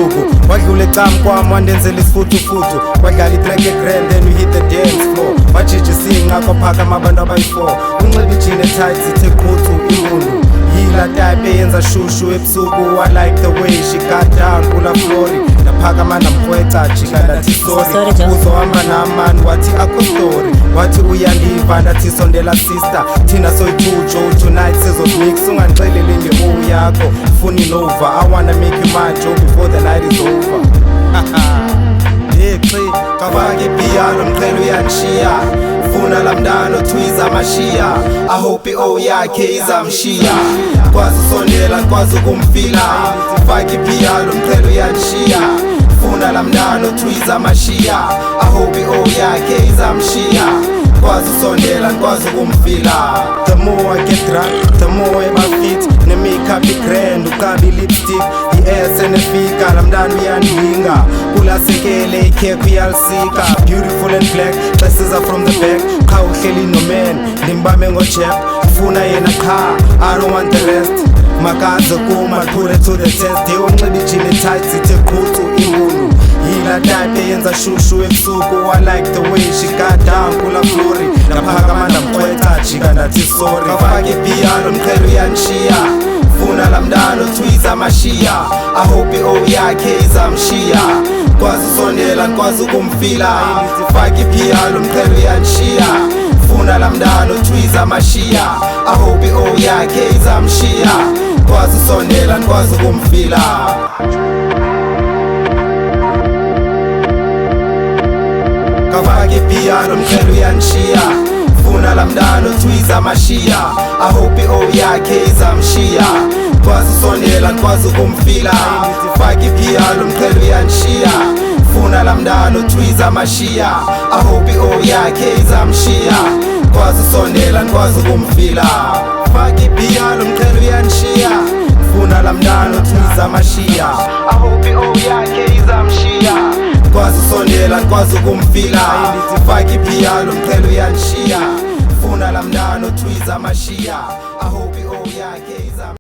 ebusuku wadlula ecam kwami wandenzela isifuthufutu wadlala itrack egrand then we hit the dance floor wajijisa iy'nqa kwaphakama abantu abayi-4 unxiba ijini etight zithe qhuthu imbundu yila type eyenza shushu ebusuku I like the way she got down kula flori naphakama namkrweca jika ndathi sorry uzohamba namani wathi akho story wathi uyandiva ndathi sondela sister thina soyi-2 tonight sizomix ungandixeleli nge-o yakho funa inova I wanna make you my Joe before the night is over yexi kafake ipiyano mqhelo uyanishiya funa lamndano twiza amashiya I hope i-o yakhe izamshiya kwazi usondela nkwazi ukumfila fake ipiyano mqhelo uyanishiya funa lamndano twiza amashiya I hope i-o yakhe izamshiya kwazi usondela nkwazi ukumfila the more I get drunk the more ebafit ne-makeup i-grand uqaba i-lipstick i-ass enefika lamndano uyandinga kulasekele ikhekho iyalisika beautiful and black xesiza from the back qha uhleli noman ndimbambe ngojeb funa yena qha I don't want the rest makaze kuma put it to the test unxiba ijini etight zithe qhuthu imbundu yila type eyenza shushu ebusuku I like the way she got down kula flori naphakama ndamkrweca jika ndathi sorry kafake ipiyano mqhelo uyanishiya funa lamndano twiza amashiya I hope i-o yakhe izamshiya kwazi usondela nkwazi ukumfila fake ipiyano mqhelo uyanishiya funa lamndano twiza amashiya I hope i-o yakhe izamshiya kwazi usondela nkwazi ukumfila kafake ipiyano mqhelo uyanishiya funa lamndano twiza amashiya I hope i-o yakhe izamshiya kwazi usondela nkwazi ukumfila fake ipiyano mqhelo uyanishiya funa lamndano twiza amashiya I hope i-o yakhe izamshiya kwazi usondela nkwazi ukumfila fake ipiyano mqhelo uyanishiya funa lamndano twiza amashiya I hope i-o yakhe izamshiya kwazi usondela nkwazi ukumfila fake ipiyano mqhelo uyanishiya funa lamndano twiza amashiya I hope i-o